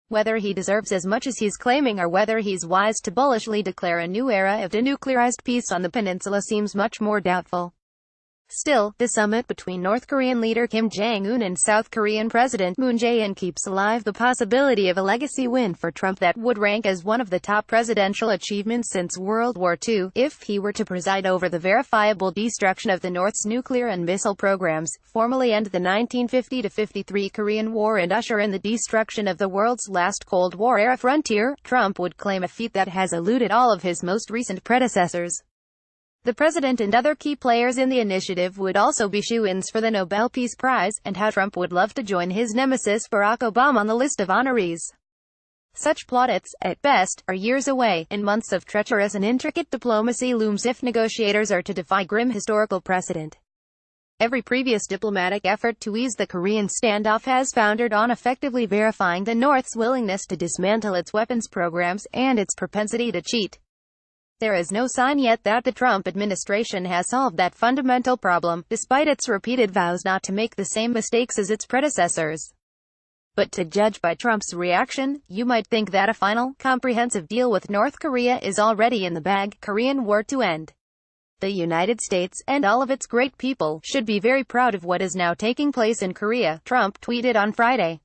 Whether he deserves as much as he's claiming or whether he's wise to bullishly declare a new era of denuclearized peace on the peninsula seems much more doubtful. Still, the summit between North Korean leader Kim Jong-un and South Korean President Moon Jae-in keeps alive the possibility of a legacy win for Trump that would rank as one of the top presidential achievements since World War II, if he were to preside over the verifiable destruction of the North's nuclear and missile programs, formally end the 1950-53 Korean War and usher in the destruction of the world's last Cold War-era frontier. Trump would claim a feat that has eluded all of his most recent predecessors. The president and other key players in the initiative would also be shoo-ins for the Nobel Peace Prize, and how Trump would love to join his nemesis Barack Obama on the list of honorees. Such plaudits, at best, are years away, and months of treacherous and intricate diplomacy looms if negotiators are to defy grim historical precedent. Every previous diplomatic effort to ease the Korean standoff has foundered on effectively verifying the North's willingness to dismantle its weapons programs, and its propensity to cheat. There is no sign yet that the Trump administration has solved that fundamental problem, despite its repeated vows not to make the same mistakes as its predecessors. But to judge by Trump's reaction, you might think that a final, comprehensive deal with North Korea is already in the bag. Korean War to end. The United States, and all of its great people, should be very proud of what is now taking place in Korea, Trump tweeted on Friday.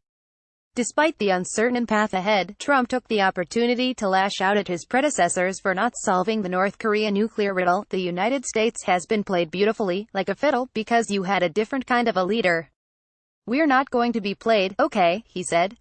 Despite the uncertain path ahead, Trump took the opportunity to lash out at his predecessors for not solving the North Korea nuclear riddle. The United States has been played beautifully, like a fiddle, because you had a different kind of a leader. We're not going to be played, okay, he said.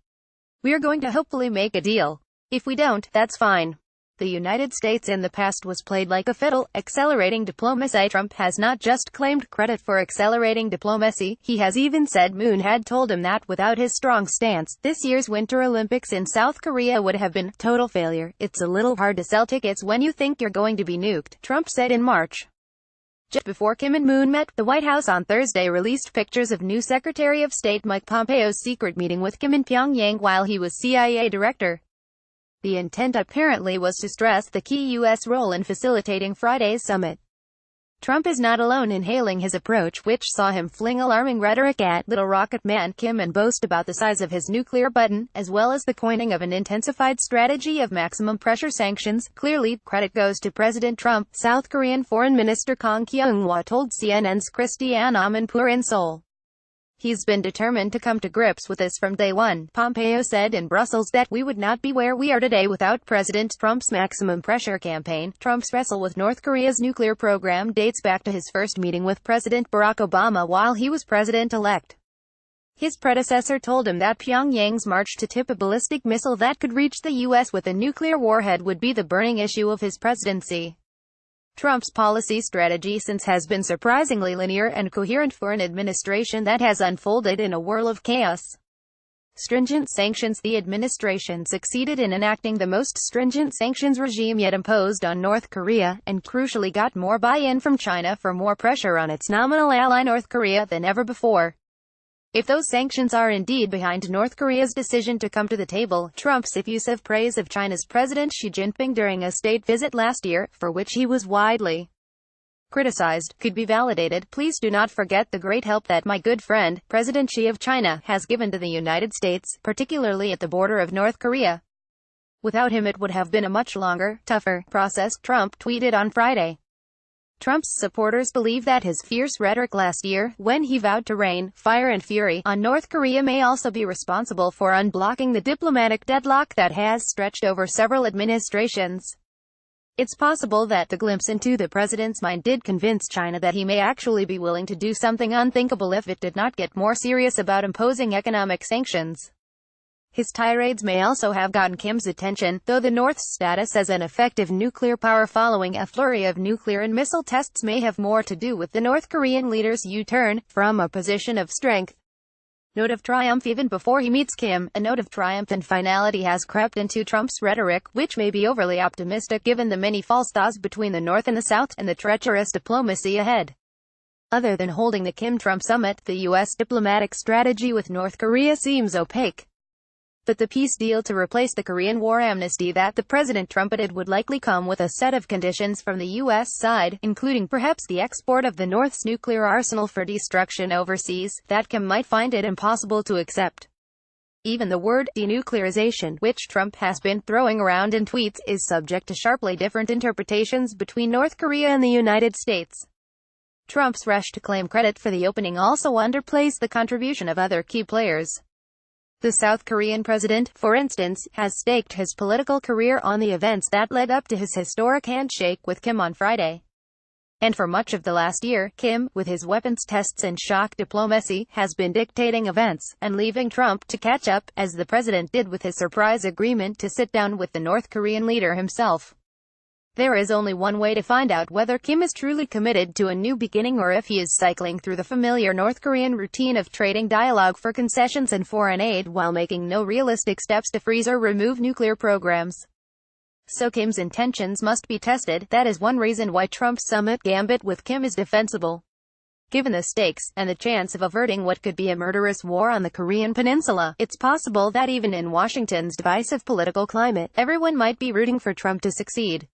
We're going to hopefully make a deal. If we don't, that's fine. The United States in the past was played like a fiddle, accelerating diplomacy. Trump has not just claimed credit for accelerating diplomacy, he has even said Moon had told him that without his strong stance, this year's Winter Olympics in South Korea would have been total failure. It's a little hard to sell tickets when you think you're going to be nuked, Trump said in March. Just before Kim and Moon met, the White House on Thursday released pictures of new Secretary of State Mike Pompeo's secret meeting with Kim in Pyongyang while he was CIA director. The intent apparently was to stress the key U.S. role in facilitating Friday's summit. Trump is not alone in hailing his approach, which saw him fling alarming rhetoric at Little Rocket Man Kim and boast about the size of his nuclear button, as well as the coining of an intensified strategy of maximum pressure sanctions. Clearly, credit goes to President Trump, South Korean Foreign Minister Kang Kyung-hwa told CNN's Christiane Amanpour in Seoul. He's been determined to come to grips with this from day one. Pompeo said in Brussels that we would not be where we are today without President Trump's maximum pressure campaign. Trump's wrestle with North Korea's nuclear program dates back to his first meeting with President Barack Obama while he was president-elect. His predecessor told him that Pyongyang's march to tip a ballistic missile that could reach the U.S. with a nuclear warhead would be the burning issue of his presidency. Trump's policy strategy since has been surprisingly linear and coherent for an administration that has unfolded in a whirl of chaos. Stringent sanctions. The administration succeeded in enacting the most stringent sanctions regime yet imposed on North Korea, and crucially got more buy-in from China for more pressure on its nominal ally North Korea than ever before. If those sanctions are indeed behind North Korea's decision to come to the table, Trump's effusive praise of China's President Xi Jinping during a state visit last year, for which he was widely criticized, could be validated. Please do not forget the great help that my good friend, President Xi of China, has given to the United States, particularly at the border of North Korea. Without him it would have been a much longer, tougher process, Trump tweeted on Friday. Trump's supporters believe that his fierce rhetoric last year, when he vowed to rain fire and fury on North Korea, may also be responsible for unblocking the diplomatic deadlock that has stretched over several administrations. It's possible that the glimpse into the president's mind did convince China that he may actually be willing to do something unthinkable if it did not get more serious about imposing economic sanctions. His tirades may also have gotten Kim's attention, though the North's status as an effective nuclear power following a flurry of nuclear and missile tests may have more to do with the North Korean leader's U-turn from a position of strength. Note of triumph. Even before he meets Kim, a note of triumph and finality has crept into Trump's rhetoric, which may be overly optimistic given the many false thaws between the North and the South, and the treacherous diplomacy ahead. Other than holding the Kim-Trump summit, the U.S. diplomatic strategy with North Korea seems opaque. But the peace deal to replace the Korean War amnesty that the president trumpeted would likely come with a set of conditions from the U.S. side, including perhaps the export of the North's nuclear arsenal for destruction overseas, that Kim might find it impossible to accept. Even the word denuclearization, which Trump has been throwing around in tweets, is subject to sharply different interpretations between North Korea and the United States. Trump's rush to claim credit for the opening also underplays the contribution of other key players. The South Korean president, for instance, has staked his political career on the events that led up to his historic handshake with Kim on Friday. And for much of the last year, Kim, with his weapons tests and shock diplomacy, has been dictating events, and leaving Trump to catch up, as the president did with his surprise agreement to sit down with the North Korean leader himself. There is only one way to find out whether Kim is truly committed to a new beginning or if he is cycling through the familiar North Korean routine of trading dialogue for concessions and foreign aid while making no realistic steps to freeze or remove nuclear programs. So Kim's intentions must be tested. That is one reason why Trump's summit gambit with Kim is defensible. Given the stakes, and the chance of averting what could be a murderous war on the Korean peninsula, it's possible that even in Washington's divisive political climate, everyone might be rooting for Trump to succeed.